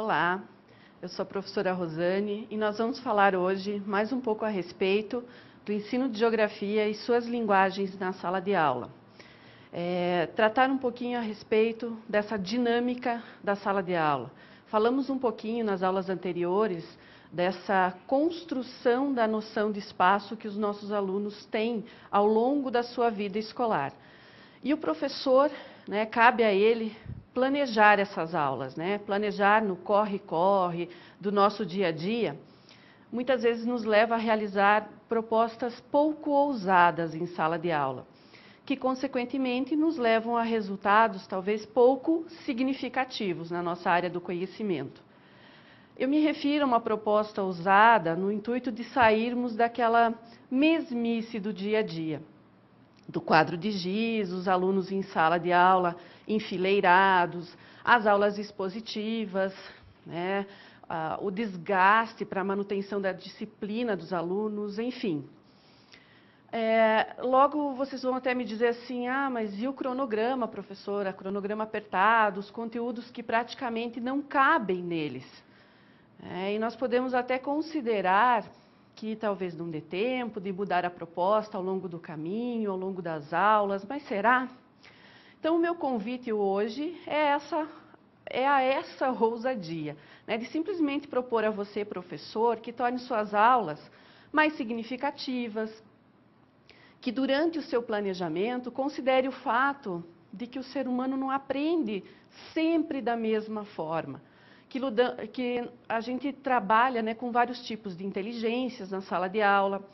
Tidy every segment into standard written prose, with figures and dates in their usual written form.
Olá, eu sou a professora Rosane e nós vamos falar hoje mais um pouco a respeito do ensino de geografia e suas linguagens na sala de aula. Tratar um pouquinho a respeito dessa dinâmica da sala de aula. Falamos um pouquinho nas aulas anteriores dessa construção da noção de espaço que os nossos alunos têm ao longo da sua vida escolar. E o professor, cabe a ele planejar essas aulas, planejar no corre-corre do nosso dia a dia, muitas vezes nos leva a realizar propostas pouco ousadas em sala de aula, que consequentemente nos levam a resultados talvez pouco significativos na nossa área do conhecimento. Eu me refiro a uma proposta ousada no intuito de sairmos daquela mesmice do dia a dia, do quadro de giz, os alunos em sala de aula enfileirados, as aulas expositivas, o desgaste para a manutenção da disciplina dos alunos, enfim. Logo vocês vão até me dizer assim, mas e o cronograma, professora? Cronograma apertado, os conteúdos que praticamente não cabem neles. E nós podemos até considerar que talvez não dê tempo de mudar a proposta ao longo do caminho, ao longo das aulas, mas será? Então, o meu convite hoje é a essa ousadia, de simplesmente propor a você, professor, que torne suas aulas mais significativas, que durante o seu planejamento considere o fato de que o ser humano não aprende sempre da mesma forma, que a gente trabalha com vários tipos de inteligências na sala de aula,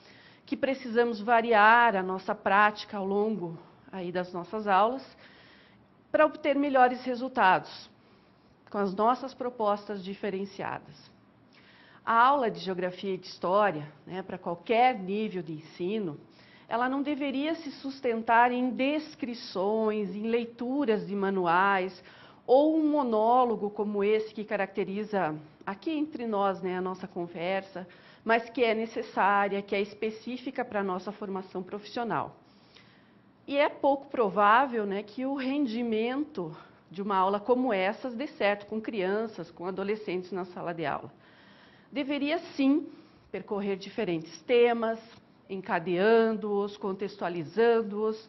que precisamos variar a nossa prática ao longo aí das nossas aulas para obter melhores resultados com as nossas propostas diferenciadas. A aula de geografia e de história, para qualquer nível de ensino, ela não deveria se sustentar em descrições, em leituras de manuais, ou um monólogo como esse que caracteriza aqui entre nós a nossa conversa, mas que é necessária, que é específica para a nossa formação profissional. E é pouco provável que o rendimento de uma aula como essas dê certo com crianças, com adolescentes na sala de aula. Deveria sim percorrer diferentes temas, encadeando-os, contextualizando-os,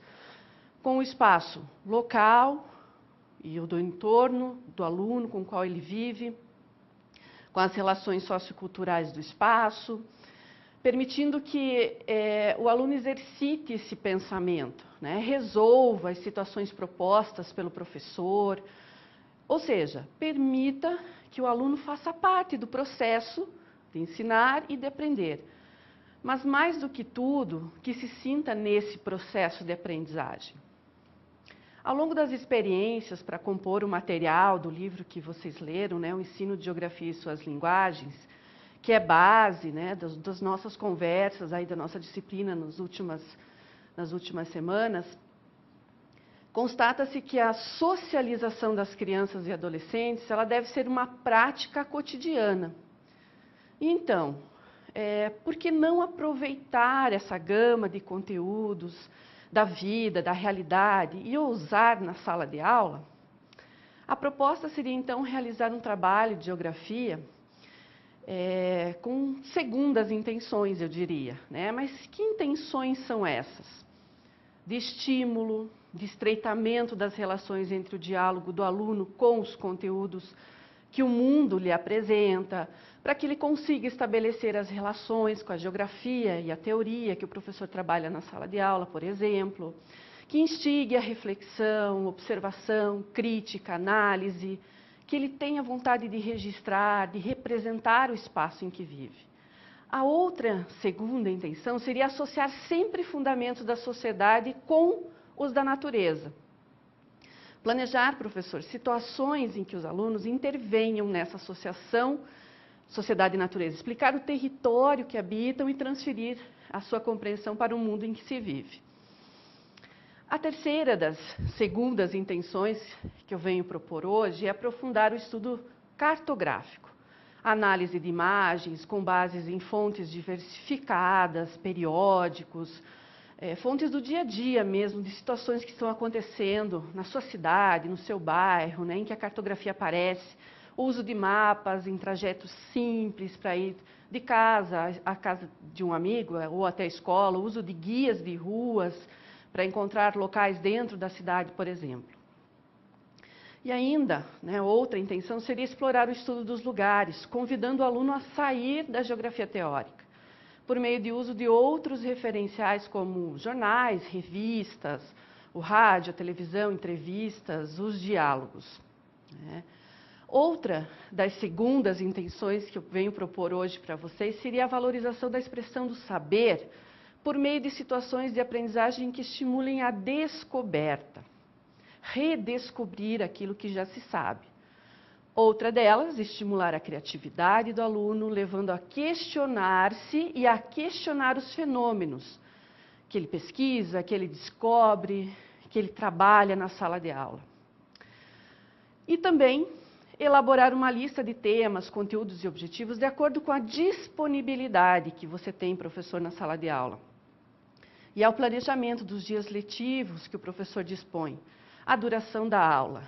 com o espaço local e o do entorno do aluno com o qual ele vive, com as relações socioculturais do espaço, permitindo que o aluno exercite esse pensamento, resolva as situações propostas pelo professor, ou seja, permita que o aluno faça parte do processo de ensinar e de aprender. Mas, mais do que tudo, que se sinta nesse processo de aprendizagem. Ao longo das experiências para compor o material do livro que vocês leram, o Ensino de Geografia e Suas Linguagens, que é base das nossas conversas, aí, da nossa disciplina nas últimas semanas, constata-se que a socialização das crianças e adolescentes ela deve ser uma prática cotidiana. Então, por que não aproveitar essa gama de conteúdos da vida, da realidade e ousar na sala de aula? A proposta seria, então, realizar um trabalho de geografia com segundas intenções, eu diria. Mas que intenções são essas? De estímulo, de estreitamento das relações entre o diálogo do aluno com os conteúdos que o mundo lhe apresenta, para que ele consiga estabelecer as relações com a geografia e a teoria que o professor trabalha na sala de aula, por exemplo, que instigue a reflexão, observação, crítica, análise, que ele tenha vontade de registrar, de representar o espaço em que vive. A outra segunda intenção seria associar sempre fundamentos da sociedade com os da natureza. Planejar, professor, situações em que os alunos intervenham nessa associação sociedade e natureza, explicar o território que habitam e transferir a sua compreensão para o mundo em que se vive. A terceira das segundas intenções que eu venho propor hoje é aprofundar o estudo cartográfico, análise de imagens com bases em fontes diversificadas, periódicos, fontes do dia a dia mesmo, de situações que estão acontecendo na sua cidade, no seu bairro, em que a cartografia aparece, o uso de mapas em trajetos simples para ir de casa à casa de um amigo ou até a escola, o uso de guias de ruas para encontrar locais dentro da cidade, por exemplo. E ainda, outra intenção seria explorar o estudo dos lugares, convidando o aluno a sair da geografia teórica, por meio de uso de outros referenciais como jornais, revistas, o rádio, a televisão, entrevistas, os diálogos. Outra das segundas intenções que eu venho propor hoje para vocês seria a valorização da expressão do saber por meio de situações de aprendizagem que estimulem a descoberta, redescobrir aquilo que já se sabe. Outra delas, estimular a criatividade do aluno, levando a questionar-se e a questionar os fenômenos que ele pesquisa, que ele descobre, que ele trabalha na sala de aula. E também elaborar uma lista de temas, conteúdos e objetivos de acordo com a disponibilidade que você tem, professor, na sala de aula. E ao planejamento dos dias letivos que o professor dispõe, a duração da aula,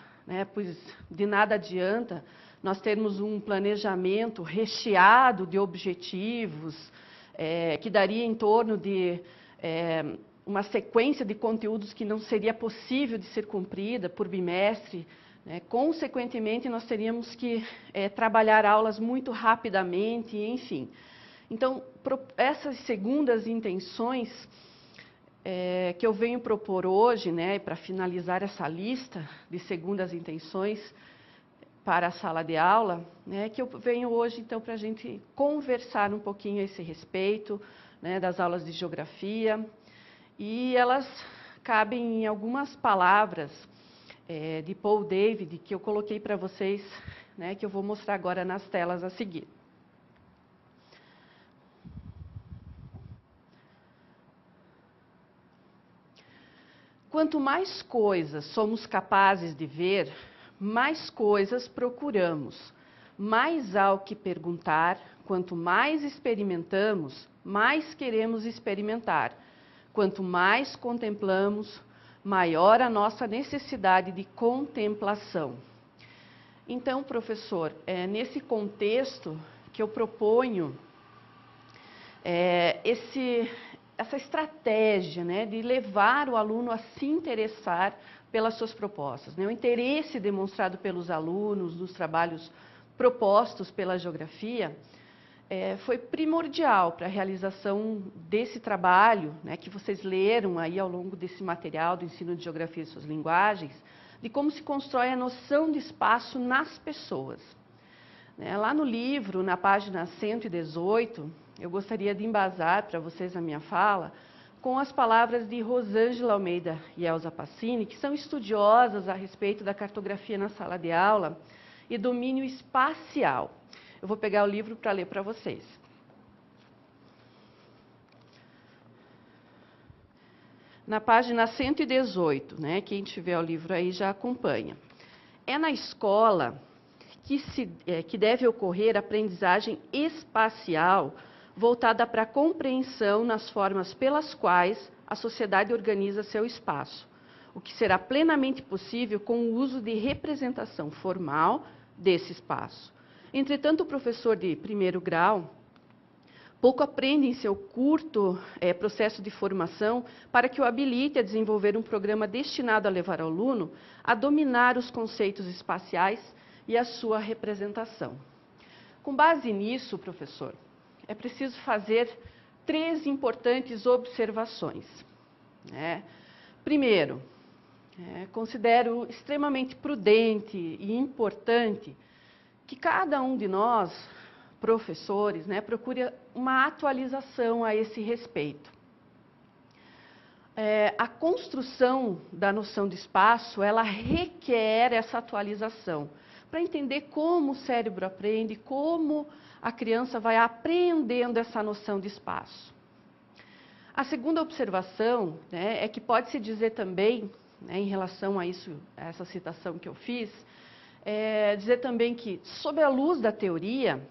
pois de nada adianta nós termos um planejamento recheado de objetivos, que daria em torno de uma sequência de conteúdos que não seria possível de ser cumprida por bimestre. Consequentemente, nós teríamos que trabalhar aulas muito rapidamente, enfim. Então, essas segundas intenções que eu venho propor hoje, para finalizar essa lista de segundas intenções para a sala de aula, que eu venho hoje, então, para a gente conversar um pouquinho a esse respeito, das aulas de geografia, e elas cabem em algumas palavras de Paul David, que eu coloquei para vocês, que eu vou mostrar agora nas telas a seguir. Quanto mais coisas somos capazes de ver, mais coisas procuramos. Mais há o que perguntar, quanto mais experimentamos, mais queremos experimentar. Quanto mais contemplamos, maior a nossa necessidade de contemplação. Então, professor, é nesse contexto que eu proponho essa estratégia, de levar o aluno a se interessar pelas suas propostas. O interesse demonstrado pelos alunos nos trabalhos propostos pela geografia foi primordial para a realização desse trabalho, que vocês leram aí ao longo desse material do ensino de geografia e suas linguagens, de como se constrói a noção de espaço nas pessoas. Lá no livro, na página 118, eu gostaria de embasar para vocês a minha fala com as palavras de Rosângela Almeida e Elza Passini, que são estudiosas a respeito da cartografia na sala de aula e domínio espacial. Eu vou pegar o livro para ler para vocês. Na página 118, quem tiver o livro aí já acompanha. É na escola que deve ocorrer a aprendizagem espacial voltada para a compreensão nas formas pelas quais a sociedade organiza seu espaço, o que será plenamente possível com o uso de representação formal desse espaço. Entretanto, o professor de primeiro grau pouco aprende em seu curto processo de formação para que o habilite a desenvolver um programa destinado a levar o aluno a dominar os conceitos espaciais e a sua representação. Com base nisso, professor, é preciso fazer 3 importantes observações. Primeiro, considero extremamente prudente e importante que cada um de nós, professores, procure uma atualização a esse respeito. A construção da noção de espaço, ela requer essa atualização, para entender como o cérebro aprende, como a criança vai aprendendo essa noção de espaço. A segunda observação é que pode-se dizer também, em relação a isso, a essa citação que eu fiz, dizer também que, sob a luz da teoria,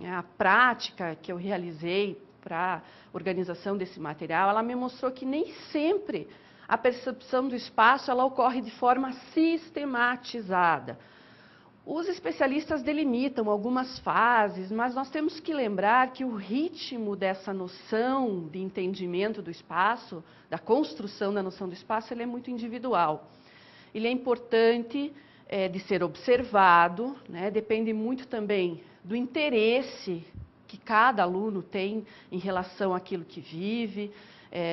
a prática que eu realizei para a organização desse material, ela me mostrou que nem sempre a percepção do espaço ela ocorre de forma sistematizada. Os especialistas delimitam algumas fases, mas nós temos que lembrar que o ritmo dessa noção de entendimento do espaço, da construção da noção do espaço, ele é muito individual. Ele é importante de ser observado, né? Depende muito também do interesse que cada aluno tem em relação àquilo que vive,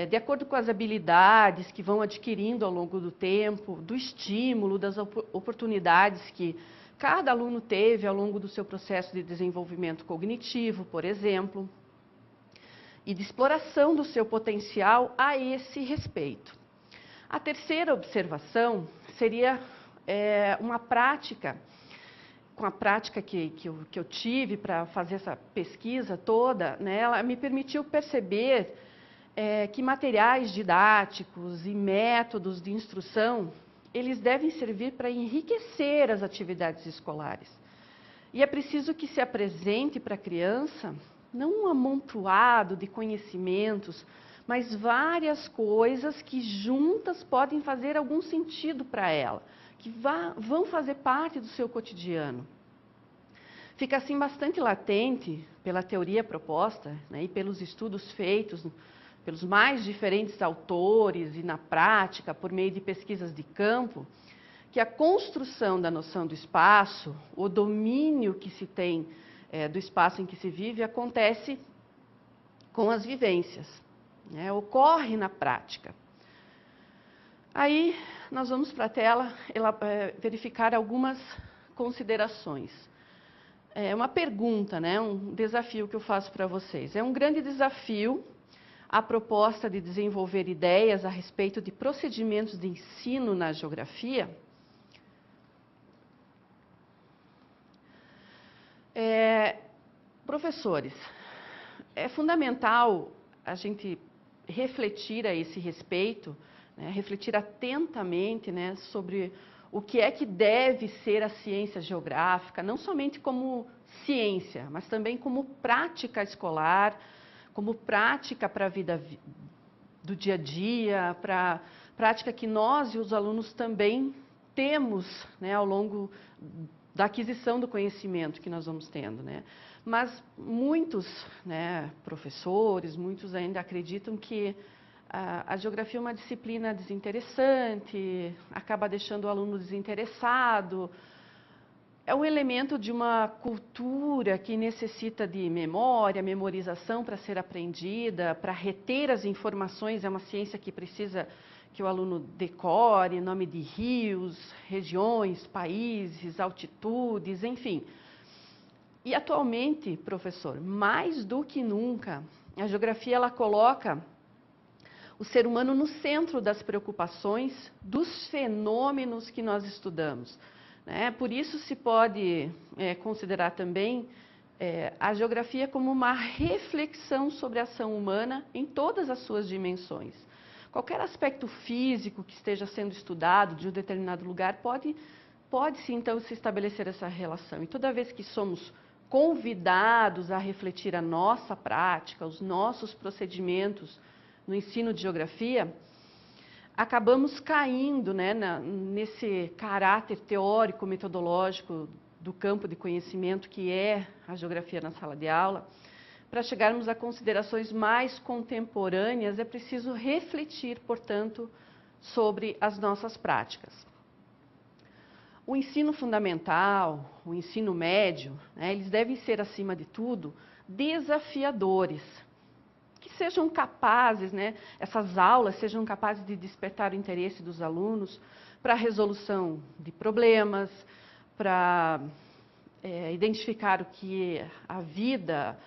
de acordo com as habilidades que vão adquirindo ao longo do tempo, do estímulo, das oportunidades que cada aluno teve ao longo do seu processo de desenvolvimento cognitivo, por exemplo, e de exploração do seu potencial a esse respeito. A terceira observação seria uma prática, com a prática que eu tive para fazer essa pesquisa toda, né, ela me permitiu perceber que materiais didáticos e métodos de instrução eles devem servir para enriquecer as atividades escolares. E é preciso que se apresente para a criança não um amontoado de conhecimentos, mas várias coisas que juntas podem fazer algum sentido para ela, que vão fazer parte do seu cotidiano. Fica assim bastante latente pela teoria proposta, né, e pelos estudos feitos pelos mais diferentes autores e na prática, por meio de pesquisas de campo, que a construção da noção do espaço, o domínio que se tem do espaço em que se vive, acontece com as vivências, né? Ocorre na prática. Aí, nós vamos para a tela verificar algumas considerações. É uma pergunta, né? Um desafio que eu faço para vocês. É um grande desafio a proposta de desenvolver ideias a respeito de procedimentos de ensino na geografia. Professores, é fundamental a gente refletir a esse respeito, né, refletir atentamente, né, sobre o que é que deve ser a ciência geográfica, não somente como ciência, mas também como prática escolar, como prática para a vida do dia a dia, para a prática que nós e os alunos também temos, né, ao longo da aquisição do conhecimento que nós vamos tendo, né? Mas muitos, né, professores, muitos ainda acreditam que a geografia é uma disciplina desinteressante, acaba deixando o aluno desinteressado. É um elemento de uma cultura que necessita de memória, memorização para ser aprendida, para reter as informações. É uma ciência que precisa que o aluno decore nome de rios, regiões, países, altitudes, enfim. E atualmente, professor, mais do que nunca, a geografia ela coloca o ser humano no centro das preocupações dos fenômenos que nós estudamos. Por isso se pode considerar também a geografia como uma reflexão sobre a ação humana em todas as suas dimensões. Qualquer aspecto físico que esteja sendo estudado de um determinado lugar pode-se então se estabelecer essa relação. E toda vez que somos convidados a refletir a nossa prática, os nossos procedimentos no ensino de geografia, acabamos caindo, né, nesse caráter teórico, metodológico do campo de conhecimento que é a geografia na sala de aula. Para chegarmos a considerações mais contemporâneas, é preciso refletir, portanto, sobre as nossas práticas. O ensino fundamental, o ensino médio, né, eles devem ser, acima de tudo, desafiadores, que sejam capazes, né, essas aulas sejam capazes de despertar o interesse dos alunos para a resolução de problemas, para identificar o que a vida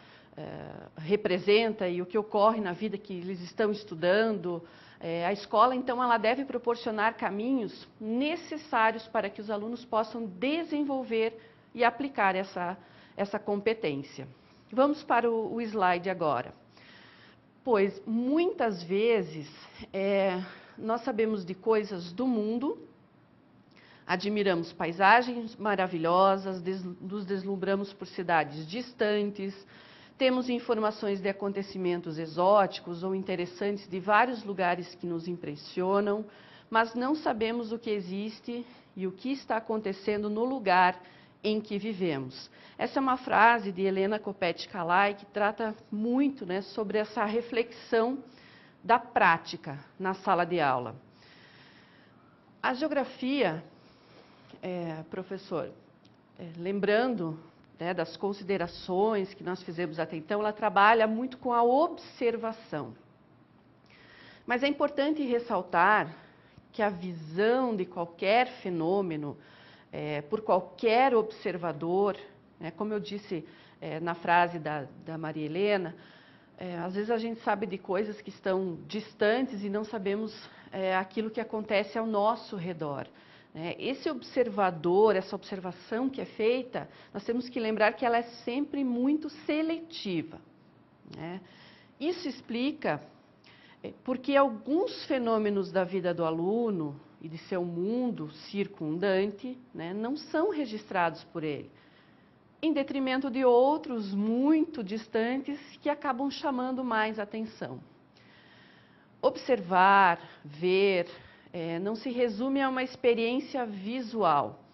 representa e o que ocorre na vida que eles estão estudando. A escola, então, ela deve proporcionar caminhos necessários para que os alunos possam desenvolver e aplicar essa competência. Vamos para o slide agora. Pois, muitas vezes, nós sabemos de coisas do mundo, admiramos paisagens maravilhosas, nos deslumbramos por cidades distantes, temos informações de acontecimentos exóticos ou interessantes de vários lugares que nos impressionam, mas não sabemos o que existe e o que está acontecendo no lugar em que vivemos. Essa é uma frase de Helena Copete-Calay que trata muito, né, sobre essa reflexão da prática na sala de aula. A geografia, professor, lembrando, né, das considerações que nós fizemos até então, ela trabalha muito com a observação. Mas é importante ressaltar que a visão de qualquer fenômeno, por qualquer observador, né, como eu disse na frase da Maria Helena, às vezes a gente sabe de coisas que estão distantes e não sabemos aquilo que acontece ao nosso redor. Esse observador, essa observação que é feita, nós temos que lembrar que ela é sempre muito seletiva, né? Isso explica porque alguns fenômenos da vida do aluno e de seu mundo circundante, né, não são registrados por ele, em detrimento de outros muito distantes que acabam chamando mais atenção. Observar, ver, não se resume a uma experiência visual.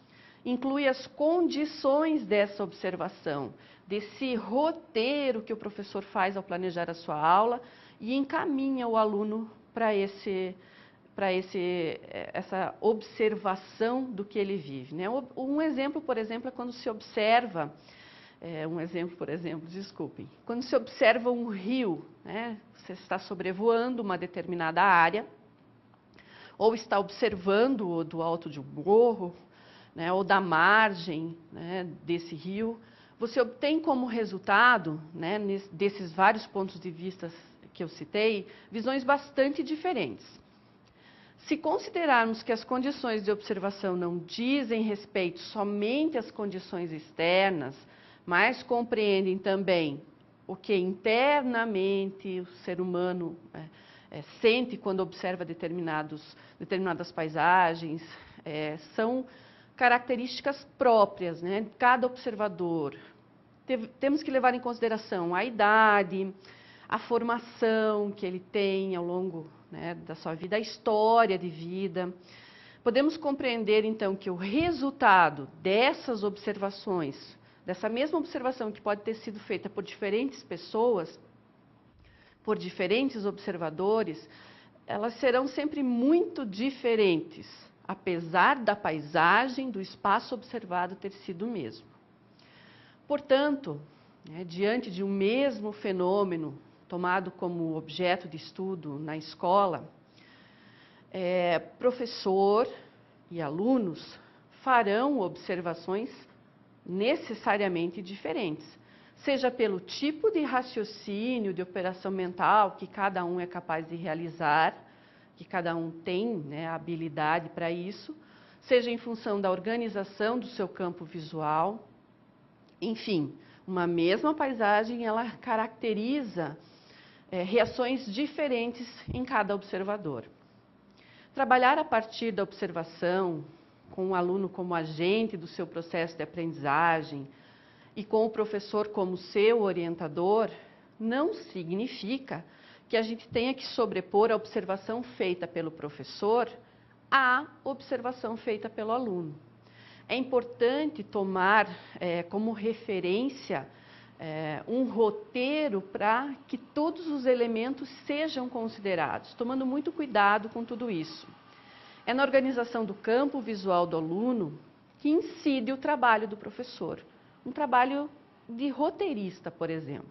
Inclui as condições dessa observação, desse roteiro que o professor faz ao planejar a sua aula e encaminha o aluno para essa observação do que ele vive, né? Um exemplo, por exemplo, é quando se observa, quando se observa um rio, né? Você está sobrevoando uma determinada área, ou está observando do alto de um morro, né, ou da margem, né, desse rio, você obtém como resultado, né, desses vários pontos de vista que eu citei, visões bastante diferentes. Se considerarmos que as condições de observação não dizem respeito somente às condições externas, mas compreendem também o que internamente o ser humano sente quando observa determinadas paisagens, são características próprias, né, de cada observador. Temos que levar em consideração a idade, a formação que ele tem ao longo, né, da sua vida, a história de vida. Podemos compreender, então, que o resultado dessas observações, dessa mesma observação que pode ter sido feita por diferentes pessoas, por diferentes observadores, elas serão sempre muito diferentes, apesar da paisagem, do espaço observado ter sido o mesmo. Portanto, diante de um mesmo fenômeno tomado como objeto de estudo na escola, professor e alunos farão observações necessariamente diferentes, seja pelo tipo de raciocínio, de operação mental que cada um é capaz de realizar, que cada um tem, né, a habilidade para isso, seja em função da organização do seu campo visual. Enfim, uma mesma paisagem, ela caracteriza reações diferentes em cada observador. Trabalhar a partir da observação, com o aluno como agente do seu processo de aprendizagem e com o professor como seu orientador, não significa que a gente tenha que sobrepor a observação feita pelo professor à observação feita pelo aluno. É importante tomar como referência um roteiro para que todos os elementos sejam considerados, tomando muito cuidado com tudo isso. É na organização do campo visual do aluno que incide o trabalho do professor, um trabalho de roteirista, por exemplo.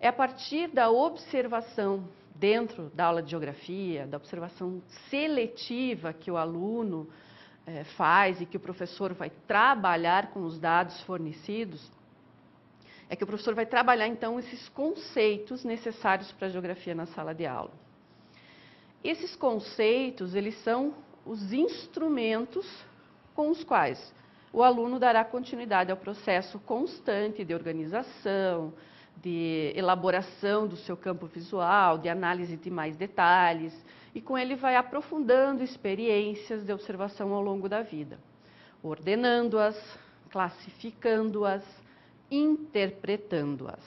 É a partir da observação dentro da aula de geografia, da observação seletiva que o aluno faz e que o professor vai trabalhar com os dados fornecidos, é que o professor vai trabalhar, então, esses conceitos necessários para a geografia na sala de aula. Esses conceitos, eles são os instrumentos com os quais o aluno dará continuidade ao processo constante de organização, de elaboração do seu campo visual, de análise de mais detalhes, e com ele vai aprofundando experiências de observação ao longo da vida, ordenando-as, classificando-as, interpretando-as.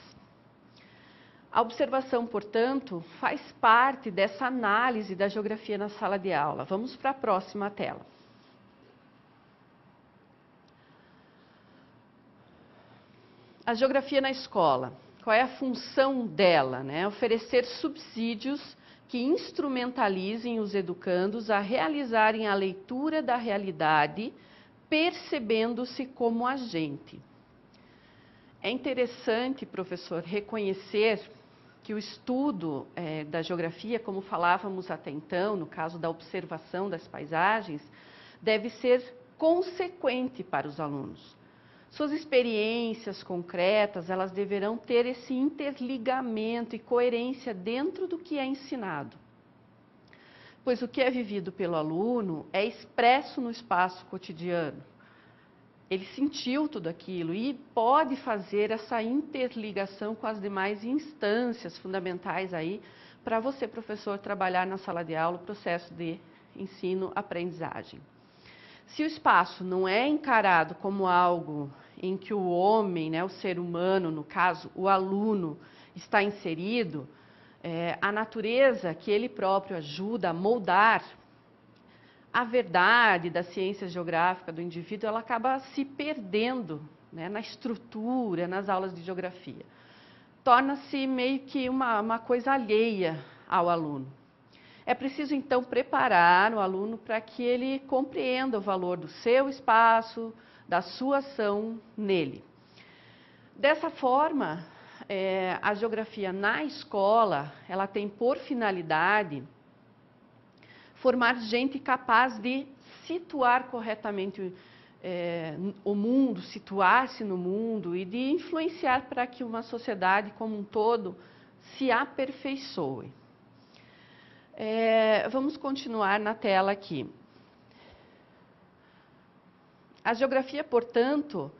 A observação, portanto, faz parte dessa análise da geografia na sala de aula. Vamos para a próxima tela. a geografia na escola. Qual é a função dela, né? Oferecer subsídios que instrumentalizem os educandos a realizarem a leitura da realidade, percebendo-se como agente. É interessante, professor, reconhecer que o estudo da geografia, como falávamos até então, no caso da observação das paisagens, deve ser consequente para os alunos. Suas experiências concretas, elas deverão ter esse interligamento e coerência dentro do que é ensinado. Pois o que é vivido pelo aluno é expresso no espaço cotidiano. Ele sentiu tudo aquilo e pode fazer essa interligação com as demais instâncias fundamentais aí para você, professor, trabalhar na sala de aula o processo de ensino-aprendizagem. Se o espaço não é encarado como algo em que o homem, né, o ser humano, no caso, o aluno, está inserido, a natureza que ele próprio ajuda a moldar, a verdade da ciência geográfica do indivíduo, ela acaba se perdendo, né, na estrutura, nas aulas de geografia. Torna-se meio que uma coisa alheia ao aluno. É preciso, então, preparar o aluno para que ele compreenda o valor do seu espaço, da sua ação nele. Dessa forma, a geografia na escola, ela tem por finalidade formar gente capaz de situar corretamente o mundo, situar-se no mundo e de influenciar para que uma sociedade como um todo se aperfeiçoe. Vamos continuar na tela aqui. A geografia, portanto,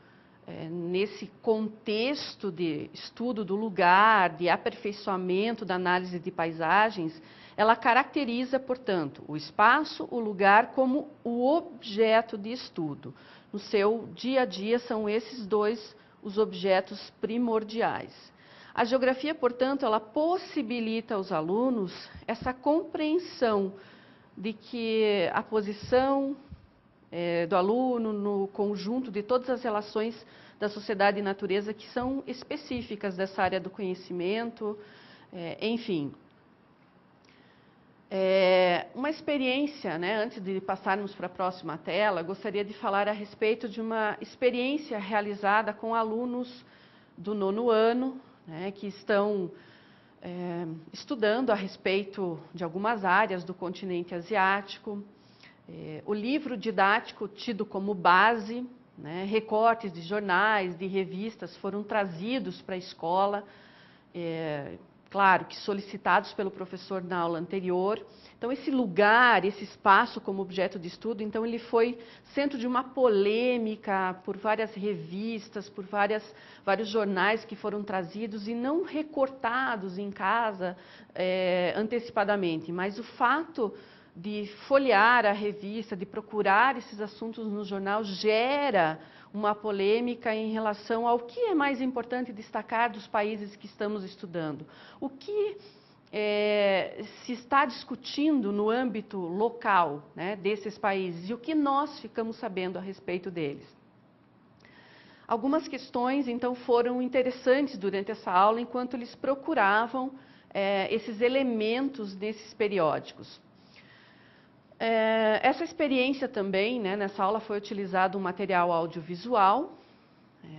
nesse contexto de estudo do lugar, de aperfeiçoamento da análise de paisagens, ela caracteriza, portanto, o espaço, o lugar como o objeto de estudo. No seu dia a dia são esses dois os objetos primordiais. A geografia, portanto, ela possibilita aos alunos essa compreensão de que a posição do aluno no conjunto de todas as relações da sociedade e natureza que são específicas dessa área do conhecimento, enfim. Uma experiência, né, antes de passarmos para a próxima tela, gostaria de falar a respeito de uma experiência realizada com alunos do 9º ano, né, que estão estudando a respeito de algumas áreas do continente asiático. O livro didático tido como base, né, recortes de jornais, de revistas foram trazidos para a escola, claro que solicitados pelo professor na aula anterior. Então esse lugar, esse espaço como objeto de estudo, então ele foi centro de uma polêmica por várias revistas, por vários jornais que foram trazidos e não recortados em casa antecipadamente, mas o fato de folhear a revista, de procurar esses assuntos no jornal, gera uma polêmica em relação ao que é mais importante destacar dos países que estamos estudando. O que se está discutindo no âmbito local, né, desses países e o que nós ficamos sabendo a respeito deles. Algumas questões, então, foram interessantes durante essa aula, enquanto eles procuravam esses elementos desses periódicos. Essa experiência também, né, nessa aula foi utilizado um material audiovisual.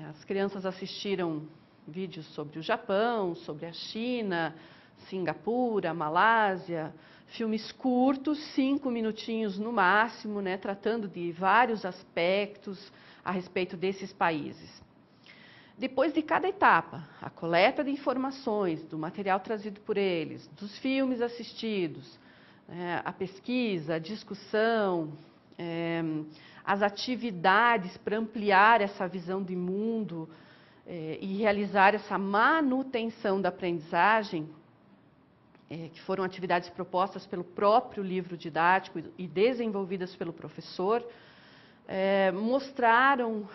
As crianças assistiram vídeos sobre o Japão, sobre a China, Singapura, Malásia, filmes curtos, 5 minutinhos no máximo, né, tratando de vários aspectos a respeito desses países. Depois de cada etapa, a coleta de informações, do material trazido por eles, dos filmes assistidos, a pesquisa, a discussão, as atividades para ampliar essa visão de mundo e realizar essa manutenção da aprendizagem, que foram atividades propostas pelo próprio livro didático e desenvolvidas pelo professor, mostraram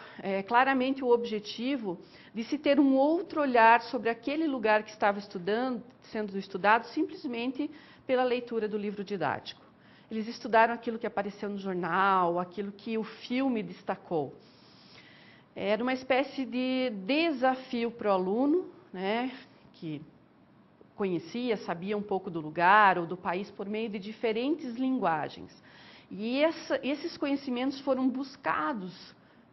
claramente o objetivo de se ter um outro olhar sobre aquele lugar que estava sendo estudado simplesmente pela leitura do livro didático. Eles estudaram aquilo que apareceu no jornal, aquilo que o filme destacou. Era uma espécie de desafio para o aluno, né, que conhecia, sabia um pouco do lugar ou do país por meio de diferentes linguagens. E esses conhecimentos foram buscados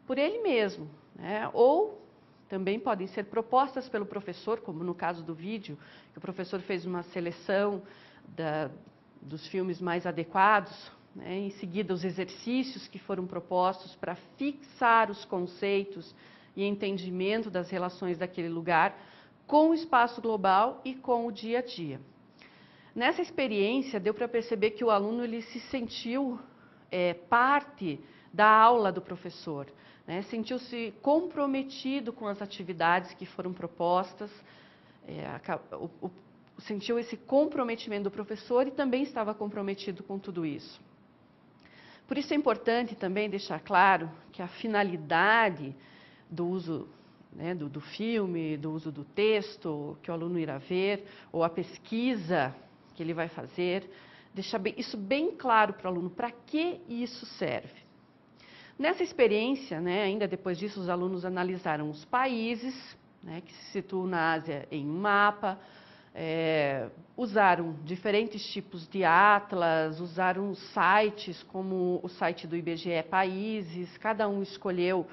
por ele mesmo, né, ou também podem ser propostas pelo professor, como no caso do vídeo, que o professor fez uma seleção dos filmes mais adequados, né, em seguida os exercícios que foram propostos para fixar os conceitos e entendimento das relações daquele lugar com o espaço global e com o dia a dia. Nessa experiência, deu para perceber que o aluno ele se sentiu parte da aula do professor, né? Sentiu-se comprometido com as atividades que foram propostas, sentiu esse comprometimento do professor e também estava comprometido com tudo isso. Por isso é importante também deixar claro que a finalidade do uso, né, do filme, do uso do texto que o aluno irá ver, ou a pesquisa que ele vai fazer, deixar isso bem claro para o aluno, para que isso serve. Nessa experiência, né, ainda depois disso, os alunos analisaram os países, né, que se situam na Ásia em um mapa, usaram diferentes tipos de atlas, usaram sites como o site do IBGE Países, cada um escolheu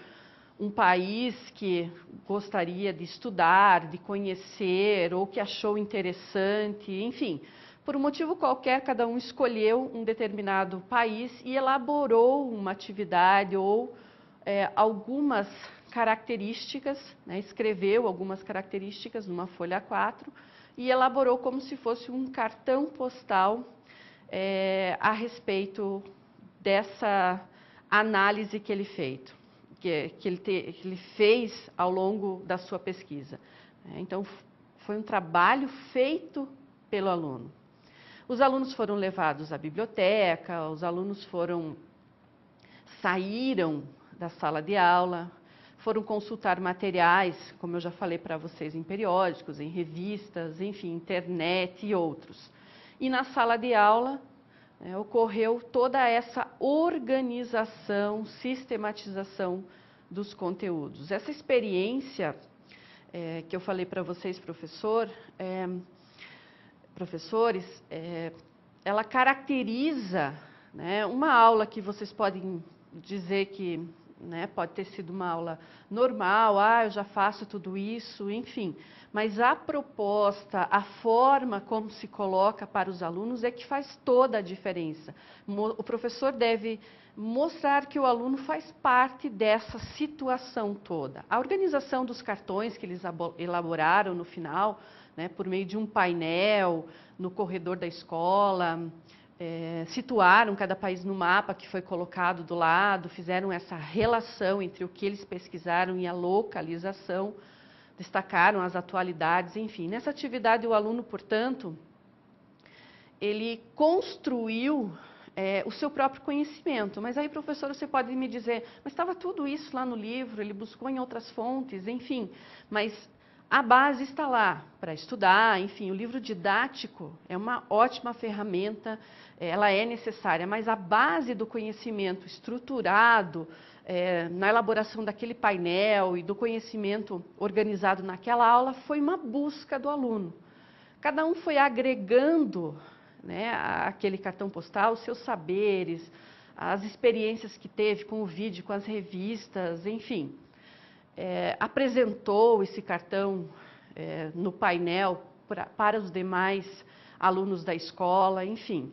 um país que gostaria de estudar, de conhecer ou que achou interessante, enfim, por um motivo qualquer, cada um escolheu um determinado país e elaborou uma atividade ou algumas características, né, escreveu algumas características numa folha A4 e elaborou como se fosse um cartão postal a respeito dessa análise que ele fez ao longo da sua pesquisa. Então, foi um trabalho feito pelo aluno. Os alunos foram levados à biblioteca, os alunos saíram da sala de aula, foram consultar materiais, como eu já falei para vocês, em periódicos, em revistas, enfim, internet e outros. E na sala de aula, ocorreu toda essa organização, sistematização dos conteúdos. Essa experiência que eu falei para vocês, professores, ela caracteriza, né, uma aula que vocês podem dizer que, né, pode ter sido uma aula normal, eu já faço tudo isso, enfim. Mas a proposta, a forma como se coloca para os alunos é que faz toda a diferença. O professor deve mostrar que o aluno faz parte dessa situação toda. A organização dos cartões que eles elaboraram no final, né, por meio de um painel no corredor da escola, situaram cada país no mapa que foi colocado do lado, fizeram essa relação entre o que eles pesquisaram e a localização, destacaram as atualidades, enfim. Nessa atividade, o aluno, portanto, ele construiu o seu próprio conhecimento. Mas aí, professor, você pode me dizer, mas estava tudo isso lá no livro, ele buscou em outras fontes, enfim. Mas a base está lá para estudar, enfim, o livro didático é uma ótima ferramenta, ela é necessária, mas a base do conhecimento estruturado na elaboração daquele painel e do conhecimento organizado naquela aula foi uma busca do aluno. Cada um foi agregando, né, aquele cartão postal, os seus saberes, as experiências que teve com o vídeo, com as revistas, enfim. Apresentou esse cartão no painel para os demais alunos da escola, enfim.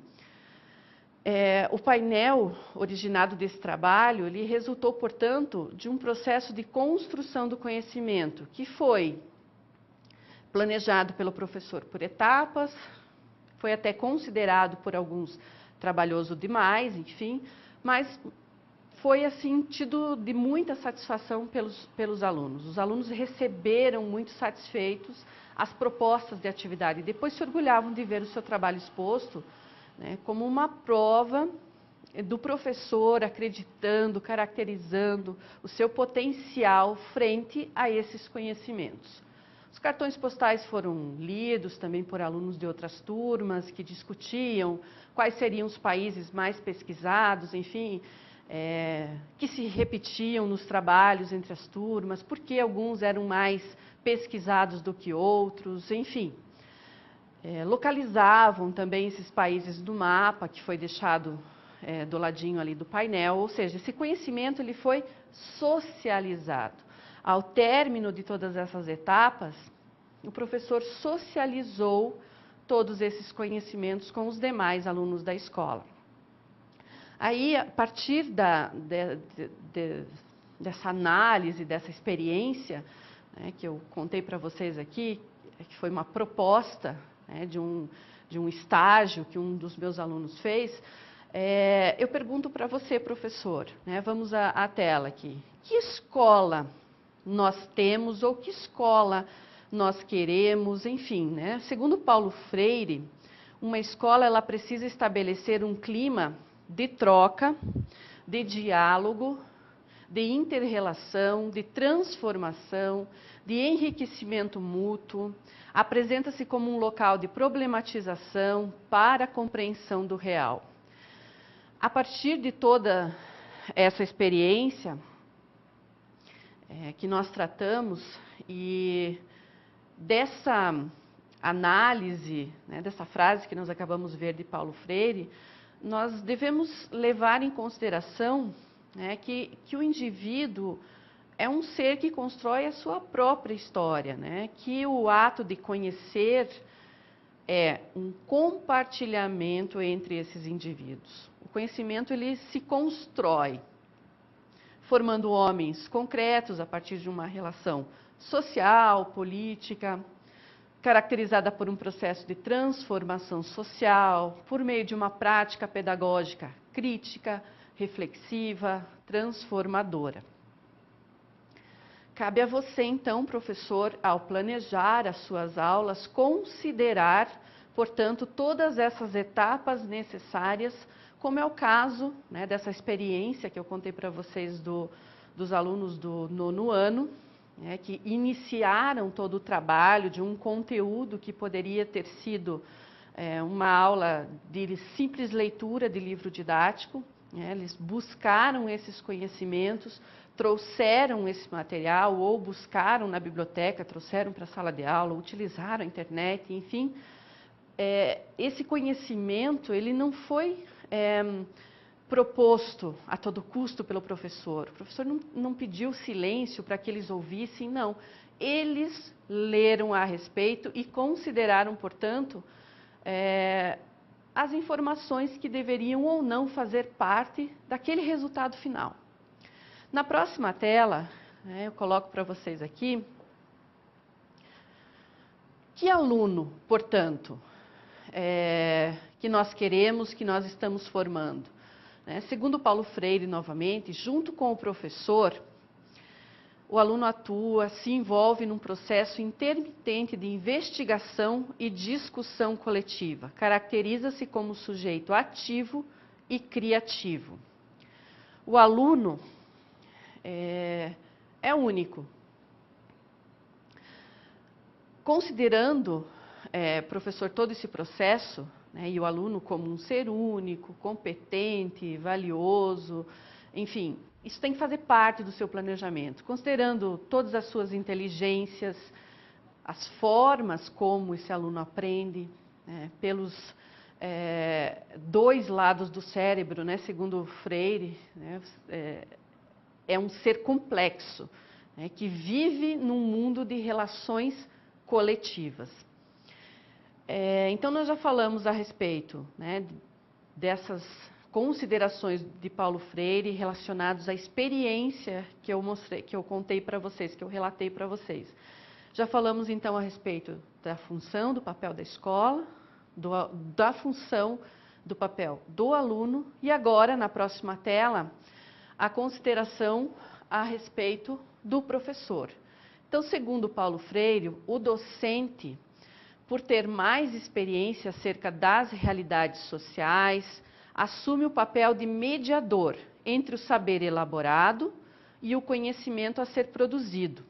O painel originado desse trabalho, ele resultou, portanto, de um processo de construção do conhecimento, que foi planejado pelo professor por etapas, foi até considerado por alguns trabalhoso demais, enfim, mas foi assim tido de muita satisfação pelos alunos. Os alunos receberam muito satisfeitos as propostas de atividade e depois se orgulhavam de ver o seu trabalho exposto, né, como uma prova do professor acreditando, caracterizando o seu potencial frente a esses conhecimentos. Os cartões postais foram lidos também por alunos de outras turmas que discutiam quais seriam os países mais pesquisados, enfim. que se repetiam nos trabalhos entre as turmas, porque alguns eram mais pesquisados do que outros, enfim. Localizavam também esses países do mapa, que foi deixado do ladinho ali do painel, ou seja, esse conhecimento ele foi socializado. Ao término de todas essas etapas, o professor socializou todos esses conhecimentos com os demais alunos da escola. Aí, a partir dessa análise, dessa experiência, né, que eu contei para vocês aqui, que foi uma proposta, né, de um estágio que um dos meus alunos fez, eu pergunto para você, professor, né, vamos à tela aqui, que escola nós temos ou que escola nós queremos, enfim, né? Segundo Paulo Freire, uma escola ela precisa estabelecer um clima de troca, de diálogo, de inter-relação, de transformação, de enriquecimento mútuo, apresenta-se como um local de problematização para a compreensão do real. A partir de toda essa experiência que nós tratamos e dessa análise, né, dessa frase que nós acabamos de ver de Paulo Freire, nós devemos levar em consideração, né, que o indivíduo é um ser que constrói a sua própria história, né, que o ato de conhecer é um compartilhamento entre esses indivíduos. O conhecimento ele se constrói, formando homens concretos a partir de uma relação social, política, caracterizada por um processo de transformação social, por meio de uma prática pedagógica crítica, reflexiva, transformadora. Cabe a você, então, professor, ao planejar as suas aulas, considerar, portanto, todas essas etapas necessárias, como é o caso, né, dessa experiência que eu contei para vocês dos alunos do 9º ano, né, que iniciaram todo o trabalho de um conteúdo que poderia ter sido uma aula de simples leitura de livro didático. Eles buscaram esses conhecimentos, trouxeram esse material ou buscaram na biblioteca, trouxeram para a sala de aula, utilizaram a internet, enfim. Esse conhecimento ele não foi proposto a todo custo pelo professor. O professor não pediu silêncio para que eles ouvissem, não. Eles leram a respeito e consideraram, portanto, as informações que deveriam ou não fazer parte daquele resultado final. Na próxima tela, né, eu coloco para vocês aqui, que aluno, portanto, que nós queremos, que nós estamos formando. Segundo Paulo Freire, novamente, junto com o professor, o aluno atua, se envolve num processo intermitente de investigação e discussão coletiva. Caracteriza-se como sujeito ativo e criativo. O aluno é único. Considerando, professor, todo esse processo, né, e o aluno como um ser único, competente, valioso, enfim, isso tem que fazer parte do seu planejamento, considerando todas as suas inteligências, as formas como esse aluno aprende, né, pelos dois lados do cérebro, né, segundo Freire, né, é um ser complexo, né, que vive num mundo de relações coletivas. Então, nós já falamos a respeito, né, dessas considerações de Paulo Freire relacionadas à experiência que eu mostrei, que eu contei para vocês, que eu relatei para vocês. Já falamos, então, a respeito da função, do papel da escola, da função, do papel do aluno, e agora, na próxima tela, a consideração a respeito do professor. Então, segundo Paulo Freire, o docente, por ter mais experiência acerca das realidades sociais, assume o papel de mediador entre o saber elaborado e o conhecimento a ser produzido.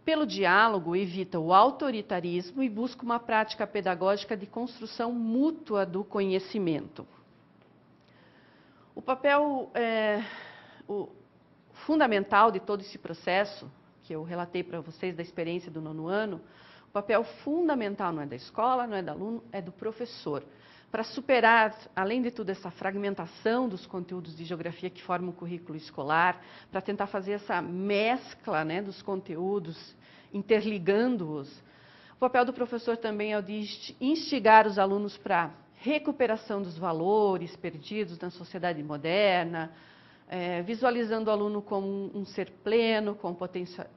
Pelo diálogo, evita o autoritarismo e busca uma prática pedagógica de construção mútua do conhecimento. O papel fundamental de todo esse processo, que eu relatei para vocês da experiência do 9º ano, o papel fundamental não é da escola, não é do aluno, é do professor. Para superar, além de tudo, essa fragmentação dos conteúdos de geografia que formam o currículo escolar, para tentar fazer essa mescla, né, dos conteúdos, interligando-os, o papel do professor também é o de instigar os alunos para recuperação dos valores perdidos na sociedade moderna, visualizando o aluno como um ser pleno, com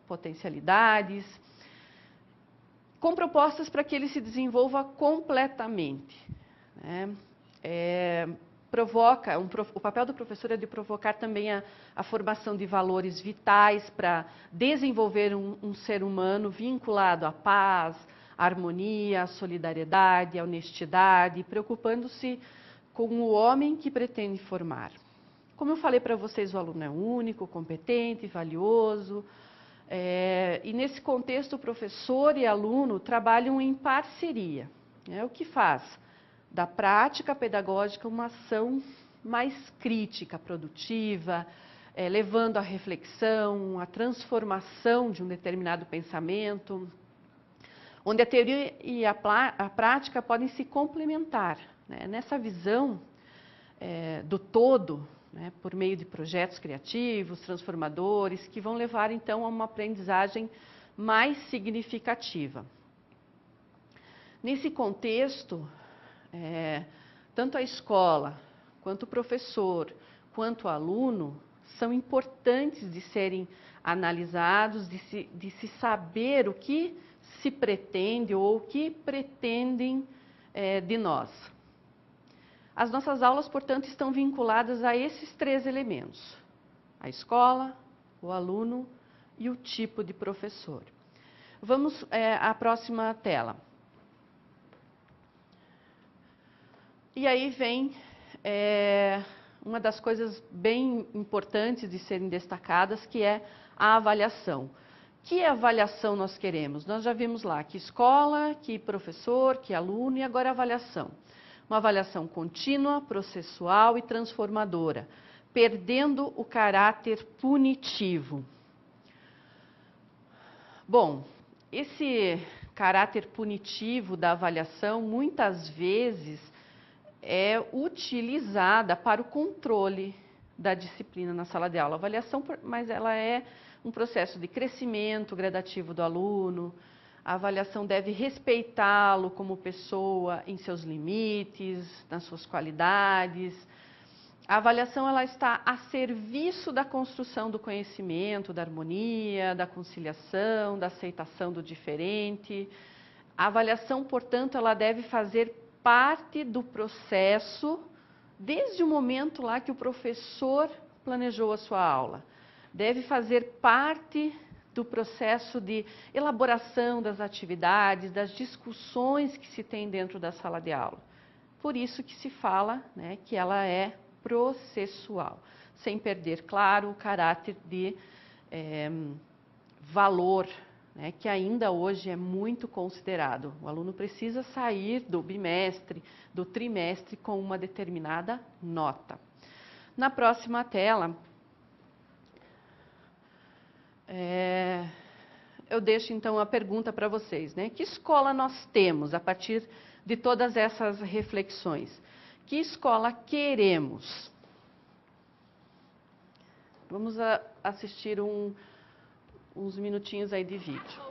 potencialidades, com propostas para que ele se desenvolva completamente. Né? O papel do professor é de provocar também a formação de valores vitais para desenvolver um ser humano vinculado à paz, à harmonia, à solidariedade, à honestidade, preocupando-se com o homem que pretende formar. Como eu falei para vocês, o aluno é único, competente, valioso, e nesse contexto o professor e aluno trabalham em parceria. O que faz da prática pedagógica uma ação mais crítica, produtiva, levando à reflexão, à transformação de um determinado pensamento, onde a teoria e a prática podem se complementar. Né? Nessa visão do todo, né, por meio de projetos criativos, transformadores, que vão levar, então, a uma aprendizagem mais significativa. Nesse contexto, tanto a escola, quanto o professor, quanto o aluno, são importantes de serem analisados, de se saber o que se pretende ou o que pretendem de nós. As nossas aulas, portanto, estão vinculadas a esses 3 elementos: a escola, o aluno e o tipo de professor. Vamos à próxima tela. E aí vem uma das coisas bem importantes de serem destacadas, que é a avaliação. Que avaliação nós queremos? Nós já vimos lá que escola, que professor, que aluno e agora avaliação. Uma avaliação contínua, processual e transformadora, perdendo o caráter punitivo. Bom, esse caráter punitivo da avaliação muitas vezes é utilizada para o controle da disciplina na sala de aula. A avaliação, mas ela é um processo de crescimento gradativo do aluno. A avaliação deve respeitá-lo como pessoa em seus limites, nas suas qualidades. A avaliação ela está a serviço da construção do conhecimento, da harmonia, da conciliação, da aceitação do diferente. A avaliação, portanto, ela deve fazer parte do processo desde o momento lá que o professor planejou a sua aula. Deve fazer parte do processo de elaboração das atividades, das discussões que se tem dentro da sala de aula. Por isso que se fala, né, que ela é processual, sem perder, claro, o caráter de valor, né, que ainda hoje é muito considerado. O aluno precisa sair do bimestre, do trimestre com uma determinada nota. Na próxima tela, eu deixo então a pergunta para vocês, né? Que escola nós temos a partir de todas essas reflexões? Que escola queremos? Vamos assistir uns minutinhos aí de vídeo.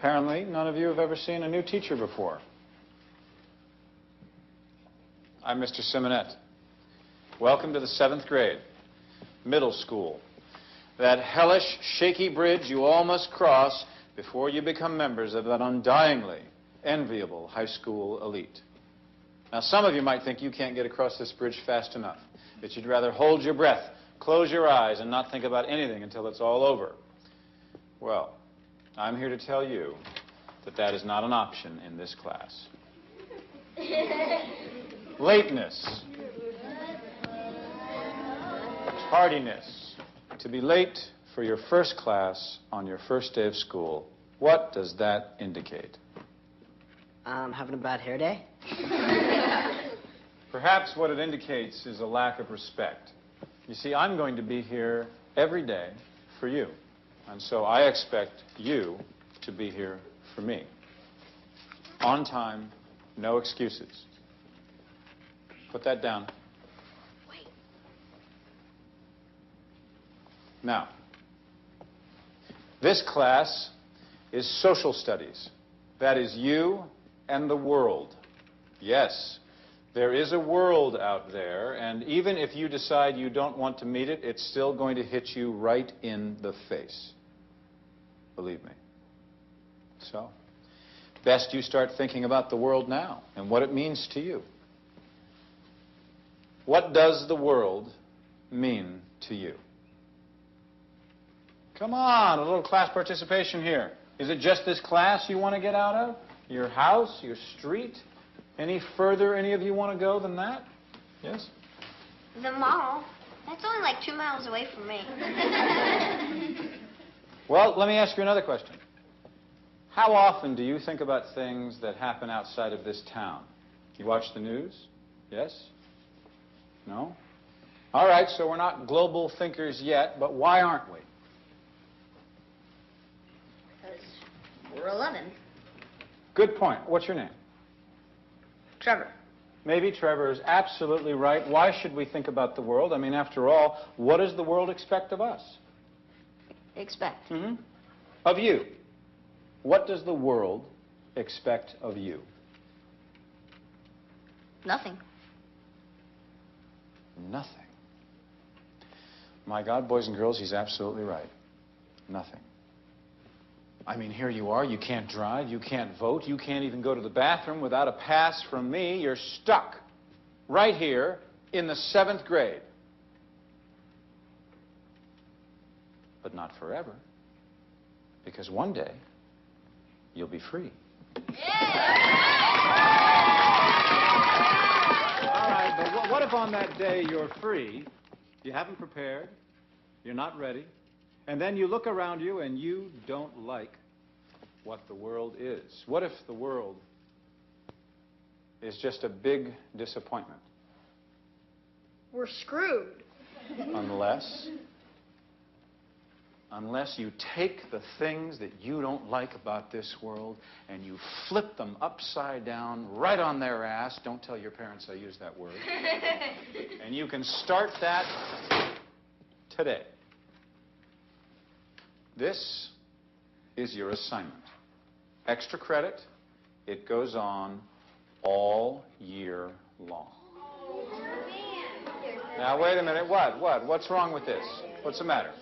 Apparently, none of you have ever seen a new teacher before. I'm Mr. Simonet. Welcome to the 7th grade, middle school. That hellish, shaky bridge you all must cross before you become members of that undyingly enviable high school elite. Now, some of you might think you can't get across this bridge fast enough, that you'd rather hold your breath, close your eyes, and not think about anything until it's all over. Well, I'm here to tell you that that is not an option in this class. Lateness. Tardiness. To be late for your first class on your first day of school. What does that indicate? Having a bad hair day? Perhaps what it indicates is a lack of respect. You see, I'm going to be here every day for you. And so I expect you to be here for me. On time, no excuses. Put that down. Wait. Now, this class is social studies. That is you and the world. Yes, there is a world out there, and even if you decide you don't want to meet it, it's still going to hit you right in the face. Believe me. So, best you start thinking about the world now and what it means to you. What does the world mean to you? Come on, a little class participation here. Is it just this class you want to get out of? Your house, your street? Any further any of you want to go than that? Yes? The mall. That's only like 2 miles away from me. Well, let me ask you another question. How often do you think about things that happen outside of this town? You watch the news? Yes? No? All right, so we're not global thinkers yet, but why aren't we? Because we're 11. Good point. What's your name? Trevor. Maybe Trevor is absolutely right. Why should we think about the world? I mean, after all, what does the world expect of us? Expect. Mm-hmm. Of you. What does the world expect of you? Nothing. Nothing. My God, boys and girls, he's absolutely right. Nothing. I mean, here you are. You can't drive. You can't vote. You can't even go to the bathroom without a pass from me. You're stuck right here in the 7th grade. But not forever. Because one day, you'll be free. All right, but what if on that day you're free, you haven't prepared, you're not ready, and then you look around you and you don't like what the world is? What if the world is just a big disappointment? We're screwed. Unless you take the things that you don't like about this world and you flip them upside down right on their ass. Don't tell your parents I used that word. And you can start that today. This is your assignment. Extra credit. It goes on all year long. Now, wait a minute. What? What's wrong with this? What's the matter?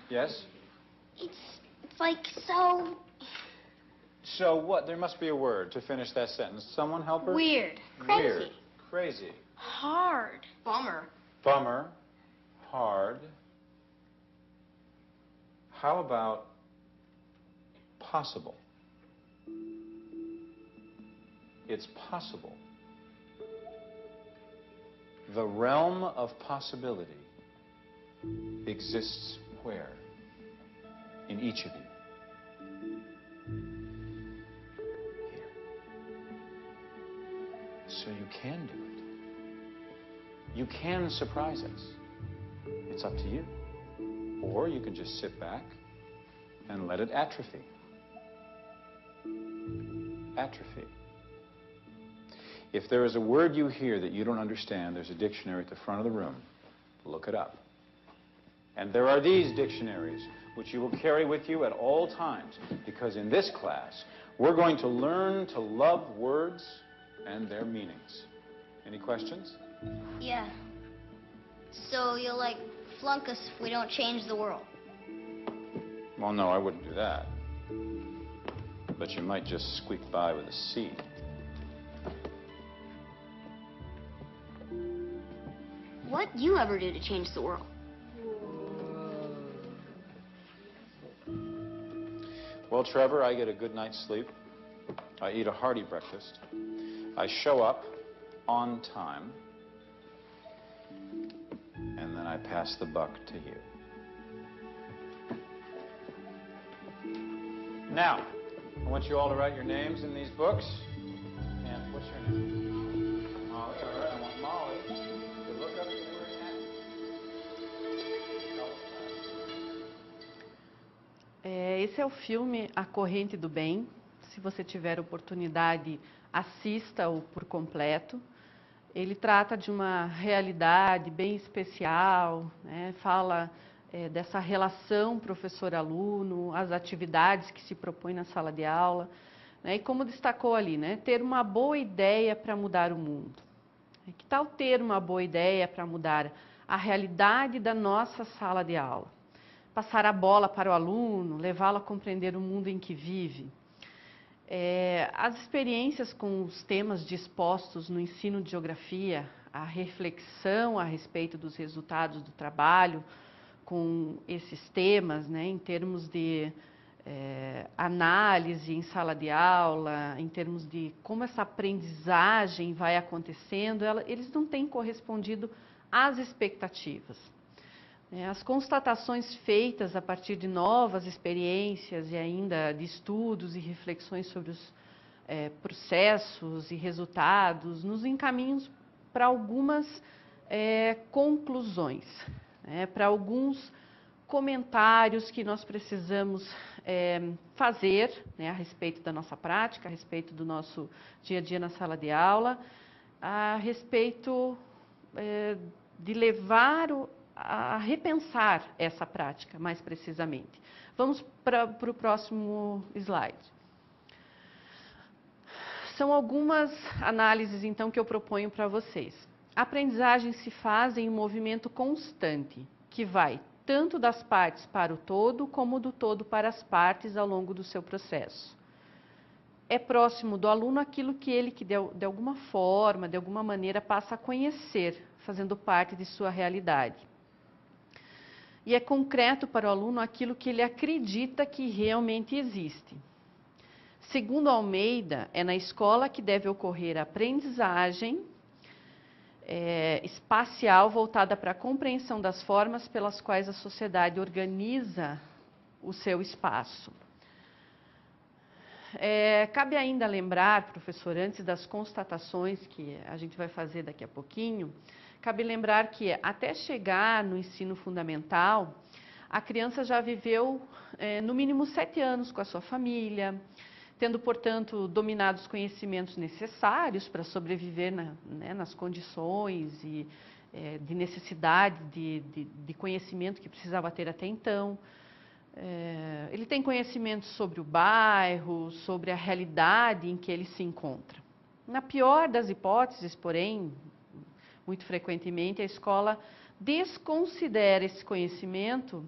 Yes? It's like so... So what? There must be a word to finish that sentence. Someone help her? Weird. Weird. Crazy. Hard. Bummer. Bummer. Hard. How about possible? It's possible. The realm of possibility exists where? In each of you. Here. So you can do it. You can surprise us. It's up to you. Or you can just sit back and let it atrophy. Atrophy. If there is a word you hear that you don't understand, there's a dictionary at the front of the room. Look it up. And there are these dictionaries, which you will carry with you at all times, because in this class, we're going to learn to love words and their meanings. Any questions? Yeah. So you'll, like, flunk us if we don't change the world. Well, no, I wouldn't do that. But you might just squeak by with a C. What do you ever do to change the world? Well, Trevor, I get a good night's sleep. I eat a hearty breakfast. I show up on time. And then I pass the buck to you. Now, I want you all to write your names in these books. And what's your name? Molly. All right, I want Molly to look up the word Esse é o filme A Corrente do Bem. Se você tiver oportunidade, assista-o por completo. Ele trata de uma realidade bem especial, né? Fala dessa relação professor-aluno, as atividades que se propõe na sala de aula, né? E como destacou ali, né? Ter uma boa ideia para mudar o mundo. Que tal ter uma boa ideia para mudar a realidade da nossa sala de aula? Passar a bola para o aluno, levá-lo a compreender o mundo em que vive. As experiências com os temas dispostos no ensino de geografia, a reflexão a respeito dos resultados do trabalho com esses temas, né, em termos de análise em sala de aula, em termos de como essa aprendizagem vai acontecendo, eles não têm correspondido às expectativas. As constatações feitas a partir de novas experiências e ainda de estudos e reflexões sobre os processos e resultados nos encaminham para algumas conclusões, para alguns comentários que nós precisamos fazer, a respeito da nossa prática, a respeito do nosso dia a dia na sala de aula, a respeito de levar a repensar essa prática, mais precisamente. Vamos para o próximo slide. São algumas análises, então, que eu proponho para vocês. A aprendizagem se faz em um movimento constante, que vai tanto das partes para o todo, como do todo para as partes ao longo do seu processo. É próximo do aluno aquilo que ele, de alguma forma, de alguma maneira, passa a conhecer, fazendo parte de sua realidade. E é concreto para o aluno aquilo que ele acredita que realmente existe. Segundo Almeida, é na escola que deve ocorrer a aprendizagem espacial voltada para a compreensão das formas pelas quais a sociedade organiza o seu espaço. Cabe ainda lembrar, professor, antes das constatações que a gente vai fazer daqui a pouquinho, cabe lembrar que até chegar no ensino fundamental, a criança já viveu no mínimo 7 anos com a sua família, tendo, portanto, dominado os conhecimentos necessários para sobreviver nas condições e de necessidade de conhecimento que precisava ter até então. Ele tem conhecimentos sobre o bairro, sobre a realidade em que ele se encontra. Na pior das hipóteses, porém, muito frequentemente, a escola desconsidera esse conhecimento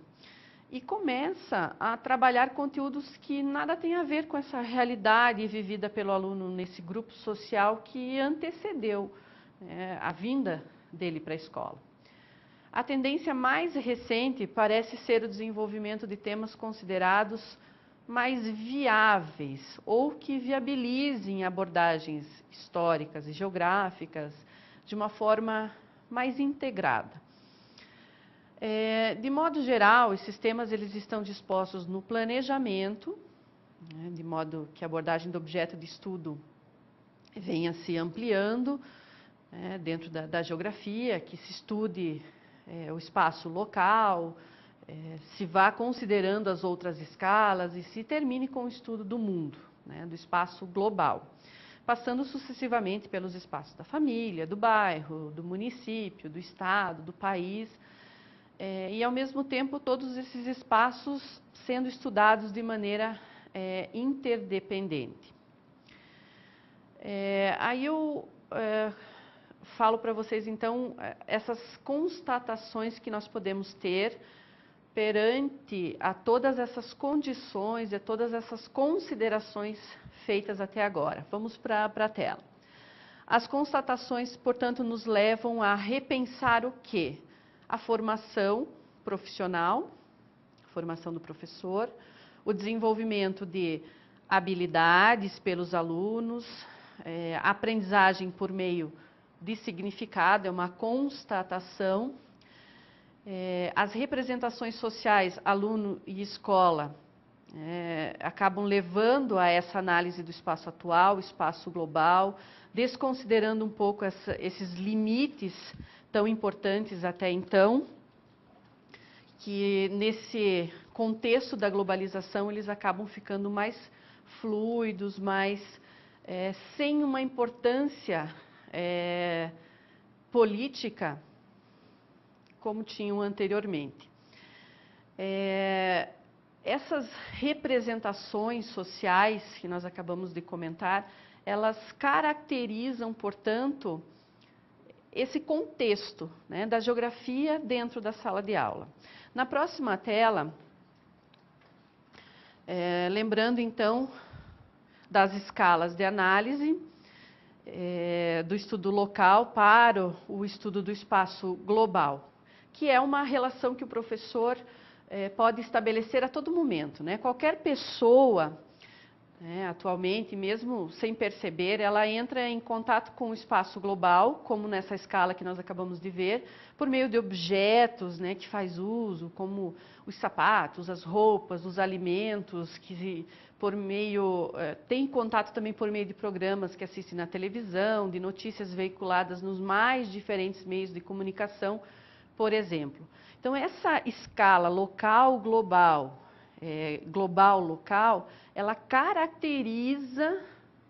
e começa a trabalhar conteúdos que nada têm a ver com essa realidade vivida pelo aluno nesse grupo social que antecedeu a vinda dele para a escola. A tendência mais recente parece ser o desenvolvimento de temas considerados mais viáveis ou que viabilizem abordagens históricas e geográficas de uma forma mais integrada. De modo geral, esses temas eles estão dispostos no planejamento, de modo que a abordagem do objeto de estudo venha se ampliando dentro da geografia, que se estude o espaço local, se vá considerando as outras escalas e se termine com o estudo do mundo, do espaço global, passando sucessivamente pelos espaços da família, do bairro, do município, do estado, do país, e ao mesmo tempo todos esses espaços sendo estudados de maneira interdependente. Aí eu falo para vocês então essas constatações que nós podemos ter perante a todas essas condições e a todas essas considerações feitas até agora. Vamos para a tela. As constatações, portanto, nos levam a repensar o quê? A formação profissional, a formação do professor, o desenvolvimento de habilidades pelos alunos, a aprendizagem por meio de significado, é uma constatação. As representações sociais, aluno e escola, acabam levando a essa análise do espaço atual, espaço global, desconsiderando um pouco esses limites tão importantes até então, que nesse contexto da globalização eles acabam ficando mais fluidos, sem uma importância política como tinham anteriormente. Essas representações sociais que nós acabamos de comentar, elas caracterizam, portanto, esse contexto, né, da geografia dentro da sala de aula. Na próxima tela, lembrando então das escalas de análise, do estudo local para o estudo do espaço global, que é uma relação que o professor pode estabelecer a todo momento, né? Qualquer pessoa, atualmente, mesmo sem perceber, ela entra em contato com o espaço global, como nessa escala que nós acabamos de ver, por meio de objetos, né, que faz uso, como os sapatos, as roupas, os alimentos, que tem contato também por meio de programas que assistem na televisão, de notícias veiculadas nos mais diferentes meios de comunicação, por exemplo. Então, essa escala local-global, global-local, ela caracteriza,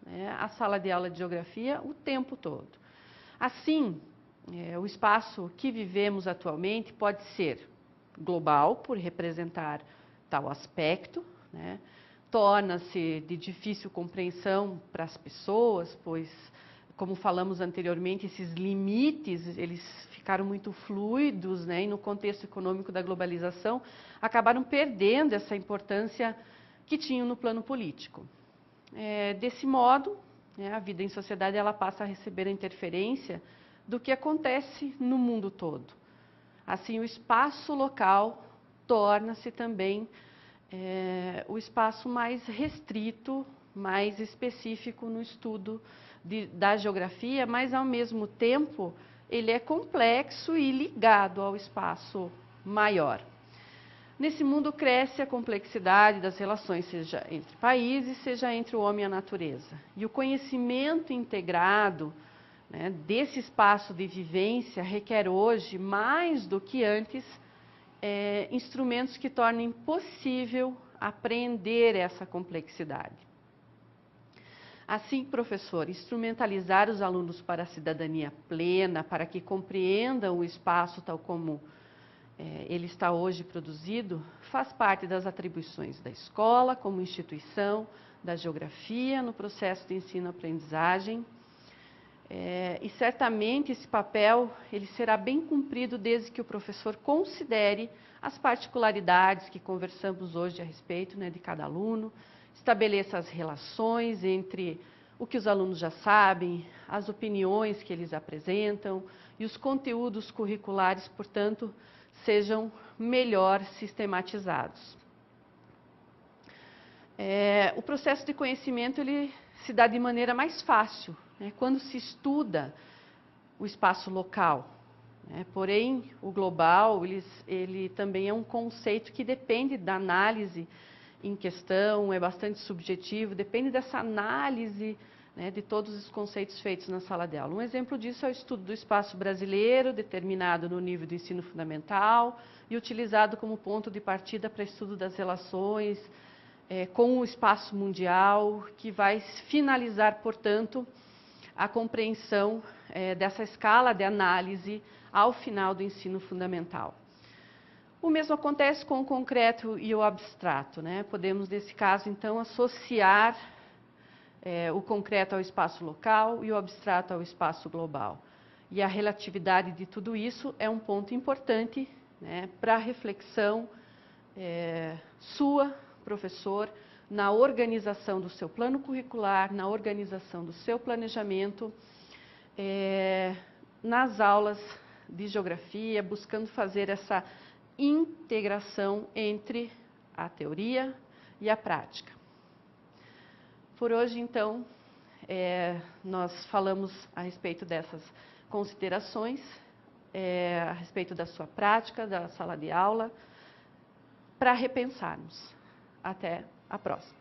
né, a sala de aula de geografia o tempo todo. Assim, o espaço que vivemos atualmente pode ser global, por representar tal aspecto, né? Torna-se de difícil compreensão para as pessoas, pois, como falamos anteriormente, esses limites, eles ficaram muito fluidos, né? E no contexto econômico da globalização, acabaram perdendo essa importância que tinham no plano político. Desse modo, a vida em sociedade ela passa a receber a interferência do que acontece no mundo todo. Assim, o espaço local torna-se também o espaço mais restrito, mais específico no estudo da geografia, mas, ao mesmo tempo, ele é complexo e ligado ao espaço maior. Nesse mundo cresce a complexidade das relações, seja entre países, seja entre o homem e a natureza. E o conhecimento integrado, né, desse espaço de vivência requer hoje, mais do que antes, instrumentos que tornem possível apreender essa complexidade. Assim, professor, instrumentalizar os alunos para a cidadania plena, para que compreendam o espaço tal como ele está hoje produzido, faz parte das atribuições da escola como instituição, da geografia no processo de ensino-aprendizagem. E certamente esse papel ele será bem cumprido desde que o professor considere as particularidades que conversamos hoje a respeito, né, de cada aluno, estabeleça as relações entre o que os alunos já sabem, as opiniões que eles apresentam e os conteúdos curriculares, portanto, sejam melhor sistematizados. O processo de conhecimento ele se dá de maneira mais fácil, né, quando se estuda o espaço local. Porém, o global ele também é um conceito que depende da análise em questão, é bastante subjetivo, depende dessa análise, né, de todos os conceitos feitos na sala de aula. Um exemplo disso é o estudo do espaço brasileiro, determinado no nível do ensino fundamental e utilizado como ponto de partida para estudo das relações com o espaço mundial, que vai finalizar, portanto, a compreensão dessa escala de análise ao final do ensino fundamental. O mesmo acontece com o concreto e o abstrato, né? Podemos, nesse caso, então, associar o concreto ao espaço local e o abstrato ao espaço global. E a relatividade de tudo isso é um ponto importante, né, para a reflexão sua, professor, na organização do seu plano curricular, na organização do seu planejamento, nas aulas de geografia, buscando fazer essa integração entre a teoria e a prática. Por hoje, então, nós falamos a respeito dessas considerações, a respeito da sua prática, da sala de aula, para repensarmos. Até a próxima.